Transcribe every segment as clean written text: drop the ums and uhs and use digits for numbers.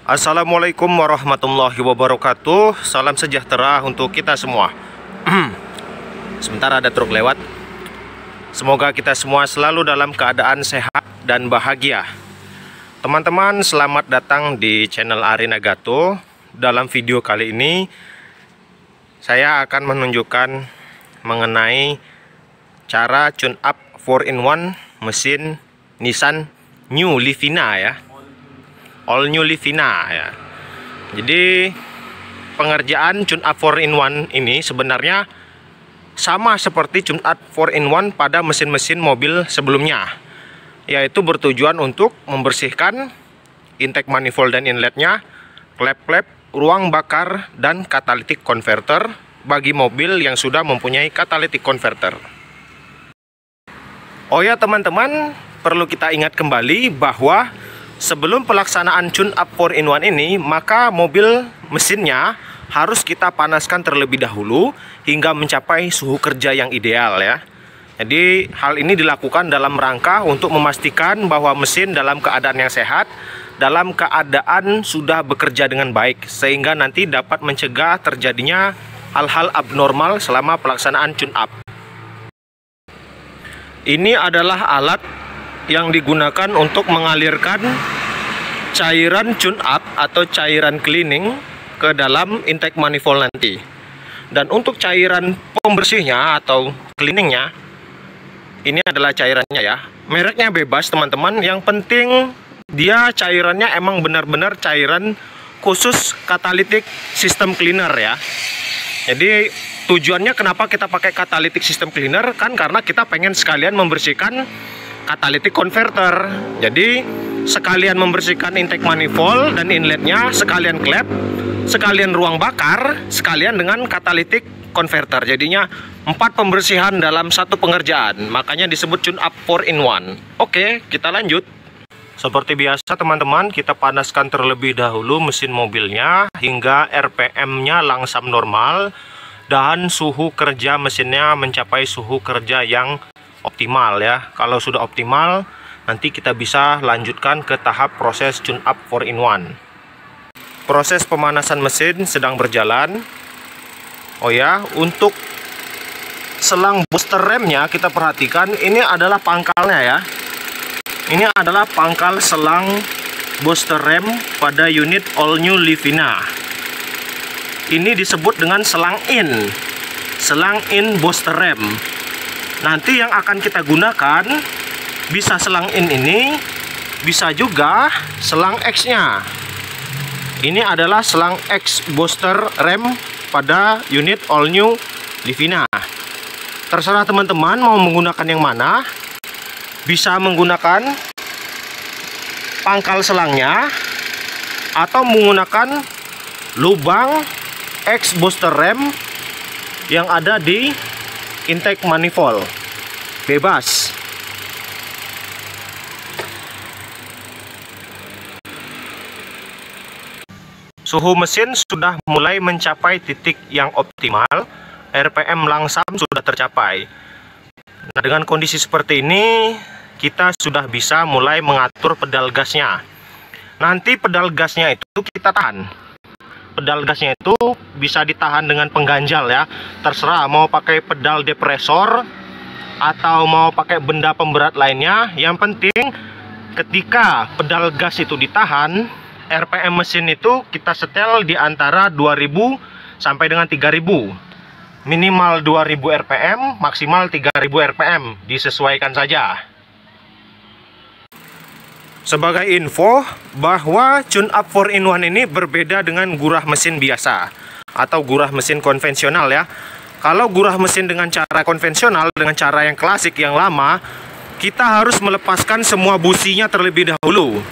Assalamualaikum warahmatullahi wabarakatuh. Salam sejahtera untuk kita semua. Sebentar ada truk lewat. Semoga kita semua selalu dalam keadaan sehat dan bahagia. Teman-teman, selamat datang di channel Ari Nagato. Dalam video kali ini saya akan menunjukkan mengenai cara tune up 4-in-1 mesin Nissan New Livina ya. All New Livina ya. Jadi pengerjaan tune up 4-in-1 ini sebenarnya sama seperti tune up 4-in-1 pada mesin-mesin mobil sebelumnya, yaitu bertujuan untuk membersihkan intake manifold dan inletnya, klep-klep, ruang bakar, dan catalytic converter bagi mobil yang sudah mempunyai catalytic converter. Oh ya teman-teman, perlu kita ingat kembali bahwa sebelum pelaksanaan tune up 4-in-1 ini, maka mobil mesinnya harus kita panaskan terlebih dahulu hingga mencapai suhu kerja yang ideal ya. Jadi hal ini dilakukan dalam rangka untuk memastikan bahwa mesin dalam keadaan yang sehat, dalam keadaan sudah bekerja dengan baik, sehingga nanti dapat mencegah terjadinya hal-hal abnormal selama pelaksanaan tune up. Ini adalah alat yang digunakan untuk mengalirkan cairan tune up atau cairan cleaning ke dalam intake manifold nanti. Dan untuk cairan pembersihnya atau cleaningnya, ini adalah cairannya ya. Mereknya bebas teman-teman, yang penting dia cairannya emang benar-benar cairan khusus catalytic system cleaner ya. Jadi tujuannya kenapa kita pakai catalytic system cleaner, kan karena kita pengen sekalian membersihkan catalytic converter. Jadi sekalian membersihkan intake manifold dan inletnya, sekalian klep, sekalian ruang bakar, sekalian dengan catalytic converter. Jadinya 4 pembersihan dalam satu pengerjaan. Makanya disebut tune up 4-in-1. Oke, kita lanjut. Seperti biasa teman-teman, kita panaskan terlebih dahulu mesin mobilnya hingga RPM-nya langsam normal dan suhu kerja mesinnya mencapai suhu kerja yang optimal ya. Kalau sudah optimal, nanti kita bisa lanjutkan ke tahap proses tune up 4-in-1. Proses pemanasan mesin sedang berjalan. Oh ya, untuk selang booster remnya kita perhatikan, ini adalah pangkalnya ya. Ini adalah pangkal selang booster rem pada unit All New Livina. Ini disebut dengan selang in booster rem. Nanti yang akan kita gunakan bisa selang in ini, bisa juga selang X-nya. Ini adalah selang X booster rem pada unit All New Livina. Terserah teman-teman mau menggunakan yang mana. Bisa menggunakan pangkal selangnya atau menggunakan lubang X booster rem yang ada di intake manifold. Bebas. Suhu mesin sudah mulai mencapai titik yang optimal. RPM langsam sudah tercapai. Nah, dengan kondisi seperti ini, kita sudah bisa mulai mengatur pedal gasnya. Nanti pedal gasnya itu kita tahan. Pedal gasnya itu bisa ditahan dengan pengganjal ya. Terserah mau pakai pedal depresor atau mau pakai benda pemberat lainnya. Yang penting ketika pedal gas itu ditahan, RPM mesin itu kita setel di antara 2000 sampai dengan 3000. Minimal 2000 RPM, maksimal 3000 RPM, disesuaikan saja. Sebagai info bahwa tune up 4-in-1 ini berbeda dengan gurah mesin biasa atau gurah mesin konvensional ya. Kalau gurah mesin dengan cara konvensional, dengan cara yang klasik yang lama, kita harus melepaskan semua businya terlebih dahulu.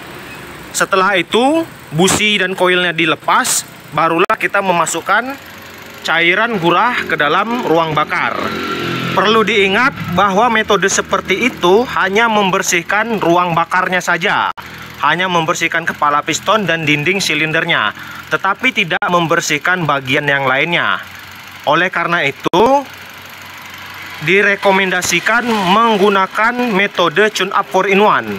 Setelah itu busi dan koilnya dilepas, barulah kita memasukkan cairan gurah ke dalam ruang bakar. Perlu diingat bahwa metode seperti itu hanya membersihkan ruang bakarnya saja, hanya membersihkan kepala piston dan dinding silindernya, tetapi tidak membersihkan bagian yang lainnya. Oleh karena itu, direkomendasikan menggunakan metode tune up 4-in-1.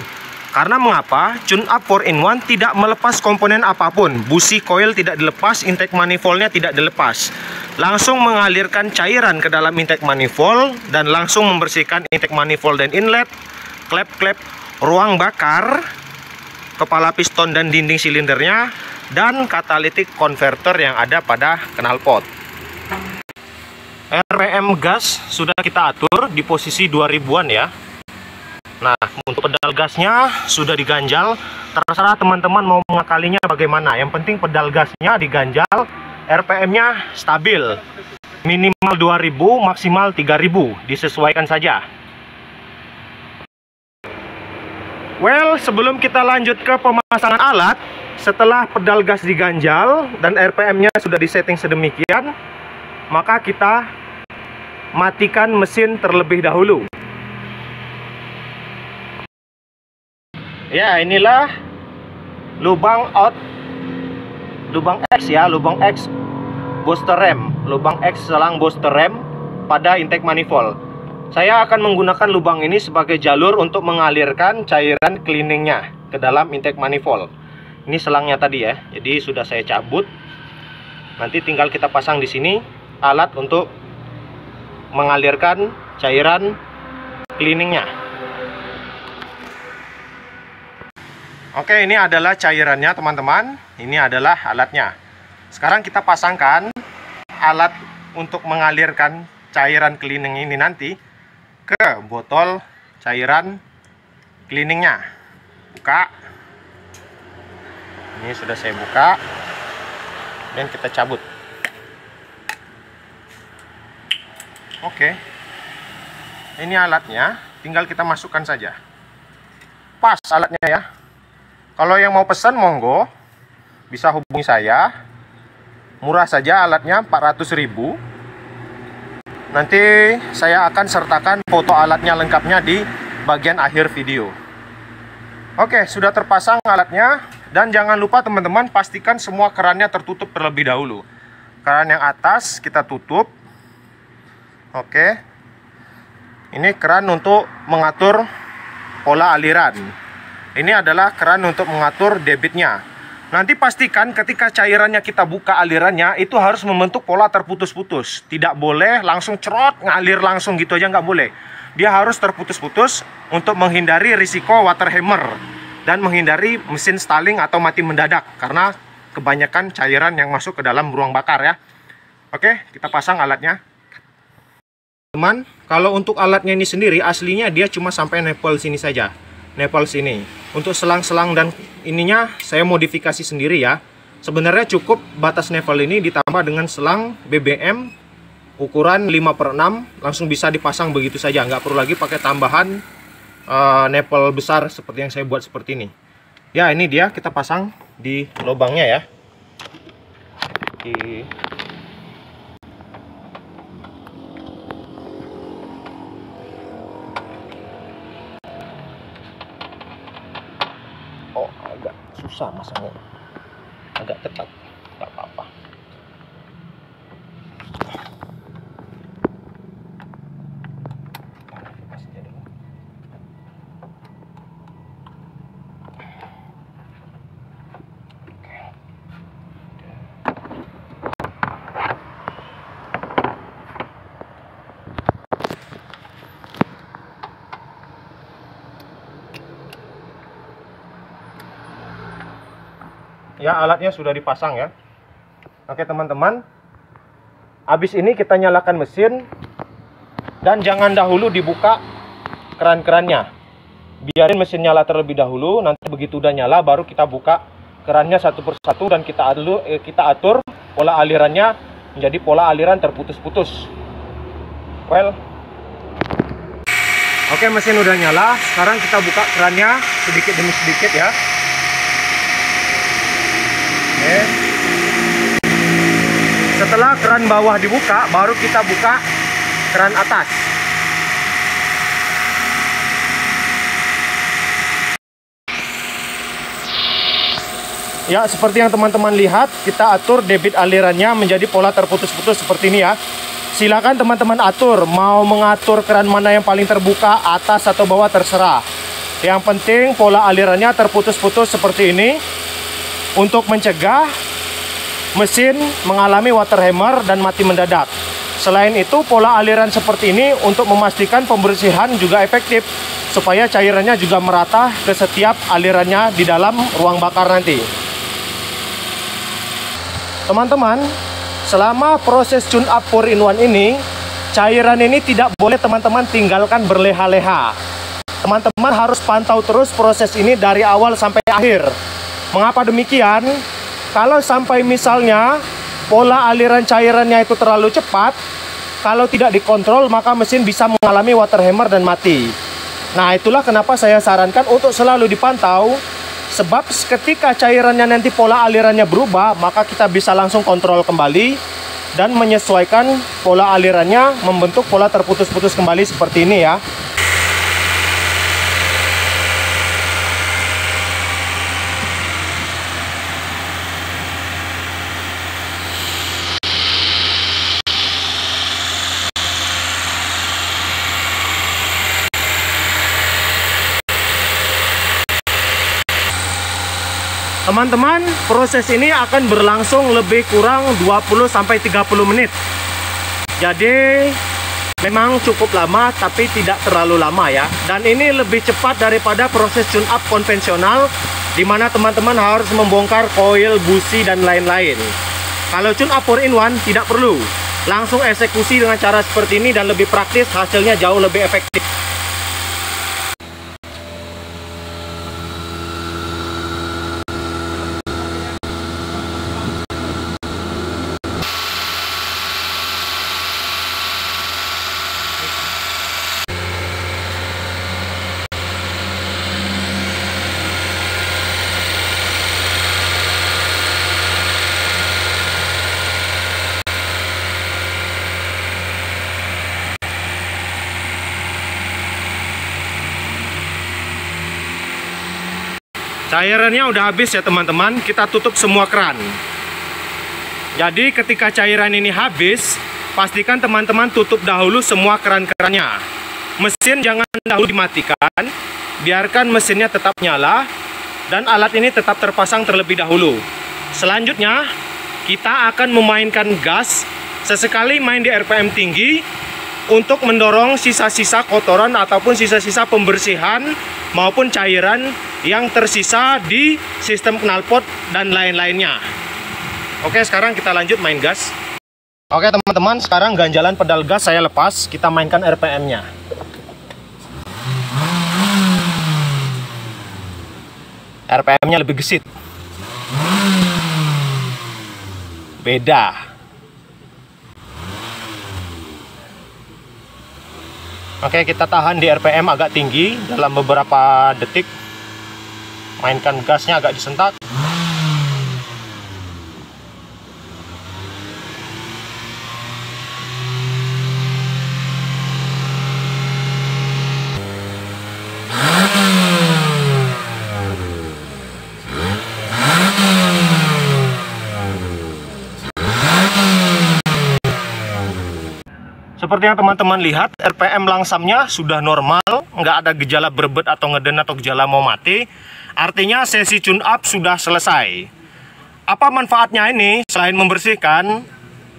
Karena mengapa? Tune up 4-in-1 tidak melepas komponen apapun. Busi coil tidak dilepas, intake manifoldnya tidak dilepas. Langsung mengalirkan cairan ke dalam intake manifold dan langsung membersihkan intake manifold dan inlet, klep-klep, ruang bakar, kepala piston dan dinding silindernya, dan catalytic converter yang ada pada knalpot. RPM gas sudah kita atur di posisi 2000-an ya. Nah, untuk pedal gasnya sudah diganjal. Terserah teman-teman mau mengakalinya bagaimana. Yang penting pedal gasnya diganjal, RPM-nya stabil. Minimal 2000, maksimal 3000. Disesuaikan saja. Well, sebelum kita lanjut ke pemasangan alat, setelah pedal gas diganjal dan RPM-nya sudah disetting sedemikian, maka kita matikan mesin terlebih dahulu. Ya, inilah lubang X ya, lubang X booster rem, lubang X selang booster rem pada intake manifold. Saya akan menggunakan lubang ini sebagai jalur untuk mengalirkan cairan cleaningnya ke dalam intake manifold. Ini selangnya tadi ya, jadi sudah saya cabut. Nanti tinggal kita pasang di sini alat untuk mengalirkan cairan cleaningnya. Oke, ini adalah cairannya teman-teman. Ini adalah alatnya. Sekarang kita pasangkan alat untuk mengalirkan cairan cleaning ini nanti ke botol cairan cleaningnya. Buka. Ini sudah saya buka. Dan kita cabut. Oke. Ini alatnya, tinggal kita masukkan saja. Pas alatnya ya. Kalau yang mau pesan monggo, bisa hubungi saya. Murah saja alatnya, 400.000. Nanti saya akan sertakan foto alatnya lengkapnya di bagian akhir video. Oke, sudah terpasang alatnya. Dan jangan lupa teman-teman, pastikan semua kerannya tertutup terlebih dahulu. Keran yang atas kita tutup. Oke. Ini keran untuk mengatur pola aliran. Ini adalah keran untuk mengatur debitnya. Nanti pastikan ketika cairannya kita buka alirannya, itu harus membentuk pola terputus-putus. Tidak boleh langsung cerot, ngalir langsung gitu aja, nggak boleh. Dia harus terputus-putus untuk menghindari risiko water hammer. Dan menghindari mesin stalling atau mati mendadak. Karena kebanyakan cairan yang masuk ke dalam ruang bakar ya. Oke, kita pasang alatnya. Teman, kalau untuk alatnya ini sendiri, aslinya dia cuma sampai nipple sini saja. Nipple sini. Untuk selang-selang dan ininya saya modifikasi sendiri ya. Sebenarnya cukup batas nipple ini ditambah dengan selang BBM ukuran 5/6, langsung bisa dipasang begitu saja. Nggak perlu lagi pakai tambahan nipple besar seperti yang saya buat seperti ini. Ya, ini dia, kita pasang di lubangnya ya. Agak susah masangnya, agak ketat, nggak apa-apa. Ya, alatnya sudah dipasang ya. Oke teman-teman, habis ini kita nyalakan mesin. Dan jangan dahulu dibuka keran-kerannya. Biarin mesin nyala terlebih dahulu. Nanti begitu udah nyala baru kita buka kerannya satu persatu. Dan kita atur pola alirannya menjadi pola aliran terputus-putus. Well, oke, mesin udah nyala. Sekarang kita buka kerannya sedikit demi sedikit ya. Oke. Setelah keran bawah dibuka, baru kita buka keran atas. Ya, seperti yang teman-teman lihat, kita atur debit alirannya menjadi pola terputus-putus seperti ini ya. Silakan teman-teman atur, mau mengatur keran mana yang paling terbuka, atas atau bawah terserah. Yang penting pola alirannya terputus-putus seperti ini untuk mencegah mesin mengalami water hammer dan mati mendadak. Selain itu, pola aliran seperti ini untuk memastikan pembersihan juga efektif supaya cairannya juga merata ke setiap alirannya di dalam ruang bakar nanti. Teman-teman, selama proses tune up 4-in-1 ini, cairan ini tidak boleh teman-teman tinggalkan berleha-leha. Teman-teman harus pantau terus proses ini dari awal sampai akhir. Mengapa demikian? Kalau sampai misalnya pola aliran cairannya itu terlalu cepat, kalau tidak dikontrol maka mesin bisa mengalami water hammer dan mati. Nah, itulah kenapa saya sarankan untuk selalu dipantau. Sebab ketika cairannya nanti pola alirannya berubah, maka kita bisa langsung kontrol kembali dan menyesuaikan pola alirannya membentuk pola terputus-putus kembali seperti ini ya. Teman-teman, proses ini akan berlangsung lebih kurang 20-30 menit. Jadi memang cukup lama tapi tidak terlalu lama ya. Dan ini lebih cepat daripada proses tune up konvensional, di mana teman-teman harus membongkar koil, busi dan lain-lain. Kalau tune up 4-in-1 tidak perlu. Langsung eksekusi dengan cara seperti ini dan lebih praktis, hasilnya jauh lebih efektif. Cairannya udah habis ya teman-teman, kita tutup semua keran. Jadi ketika cairan ini habis, pastikan teman-teman tutup dahulu semua keran-kerannya. Mesin jangan dahulu dimatikan, biarkan mesinnya tetap nyala dan alat ini tetap terpasang terlebih dahulu. Selanjutnya, kita akan memainkan gas, sesekali main di RPM tinggi untuk mendorong sisa-sisa kotoran ataupun sisa-sisa pembersihan maupun cairan yang tersisa di sistem knalpot dan lain-lainnya. Oke, sekarang kita lanjut main gas. Oke teman-teman, sekarang ganjalan pedal gas saya lepas, kita mainkan RPM-nya. RPM-nya lebih gesit. Beda. Oke, kita tahan di RPM agak tinggi dalam beberapa detik. Mainkan gasnya agak disentak. Seperti yang teman-teman lihat, RPM langsamnya sudah normal, nggak ada gejala berbet atau ngeden atau gejala mau mati. Artinya sesi tune up sudah selesai. Apa manfaatnya ini? Selain membersihkan,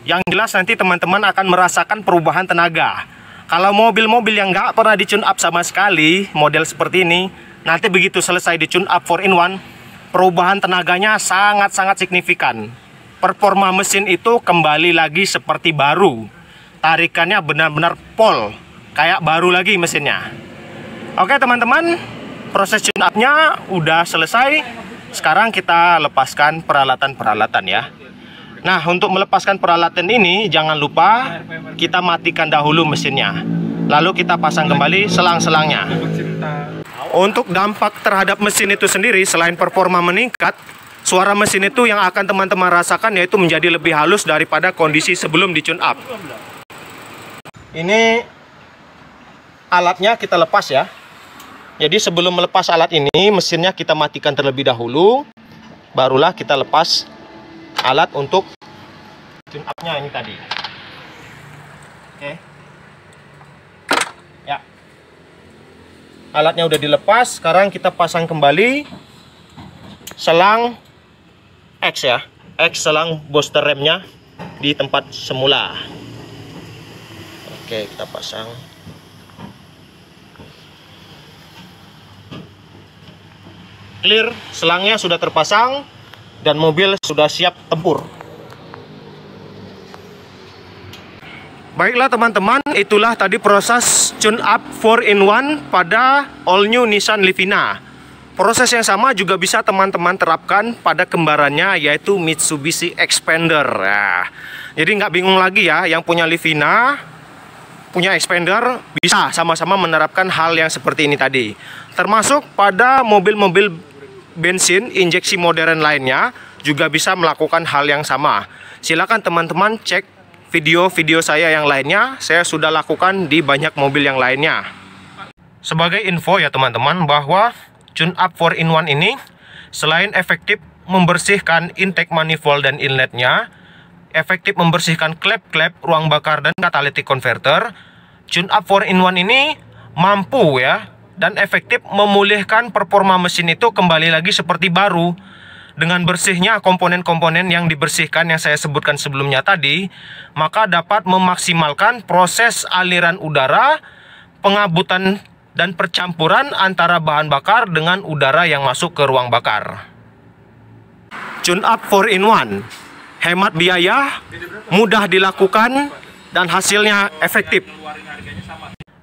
yang jelas nanti teman-teman akan merasakan perubahan tenaga. Kalau mobil-mobil yang nggak pernah di tune up sama sekali, model seperti ini, nanti begitu selesai di tune up 4-in-1, perubahan tenaganya sangat-sangat signifikan. Performa mesin itu kembali lagi seperti baru. Tarikannya benar-benar pol, kayak baru lagi mesinnya. Oke teman-teman, proses tune up-nya udah selesai. Sekarang kita lepaskan peralatan-peralatan ya. Nah, untuk melepaskan peralatan ini, jangan lupa kita matikan dahulu mesinnya. Lalu kita pasang kembali selang-selangnya. Untuk dampak terhadap mesin itu sendiri, selain performa meningkat, suara mesin itu yang akan teman-teman rasakan yaitu menjadi lebih halus daripada kondisi sebelum di tune up. Ini alatnya kita lepas ya. Jadi sebelum melepas alat ini, mesinnya kita matikan terlebih dahulu. Barulah kita lepas alat untuk tune up-nya ini tadi. Oke. Ya. alatnya udah dilepas. Sekarang kita pasang kembali selang X ya, X selang booster remnya di tempat semula. Oke, kita pasang. Clear, selangnya sudah terpasang dan mobil sudah siap tempur. Baiklah teman-teman, itulah tadi proses tune up 4-in-1 pada all new Nissan Livina. Proses yang sama juga bisa teman-teman terapkan pada kembarannya, yaitu Mitsubishi Xpander. Nah, jadi nggak bingung lagi ya, yang punya Livina, punya Xpander, bisa sama-sama menerapkan hal yang seperti ini tadi. Termasuk pada mobil-mobil bensin injeksi modern lainnya juga bisa melakukan hal yang sama. Silakan teman-teman cek video-video saya yang lainnya, saya sudah lakukan di banyak mobil yang lainnya. Sebagai info ya teman-teman, bahwa tune up 4-in-1 ini selain efektif membersihkan intake manifold dan inletnya, efektif membersihkan klep-klep ruang bakar dan catalytic converter, tune up 4-in-1 ini mampu ya dan efektif memulihkan performa mesin itu kembali lagi seperti baru. Dengan bersihnya komponen-komponen yang dibersihkan yang saya sebutkan sebelumnya tadi, maka dapat memaksimalkan proses aliran udara, pengabutan dan percampuran antara bahan bakar dengan udara yang masuk ke ruang bakar. Tune up 4-in-1, hemat biaya, mudah dilakukan, dan hasilnya efektif.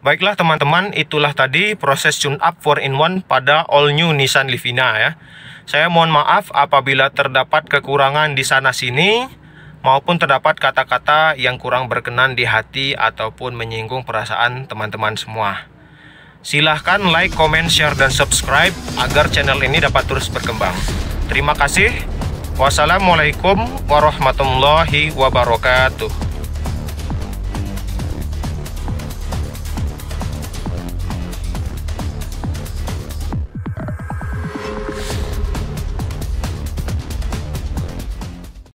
Baiklah teman-teman, itulah tadi proses tune up 4-in-1 pada all new Nissan Livina ya. Saya mohon maaf apabila terdapat kekurangan di sana sini, maupun terdapat kata-kata yang kurang berkenan di hati ataupun menyinggung perasaan teman-teman semua. Silahkan like, comment, share, dan subscribe agar channel ini dapat terus berkembang. Terima kasih. Wassalamualaikum warahmatullahi wabarakatuh.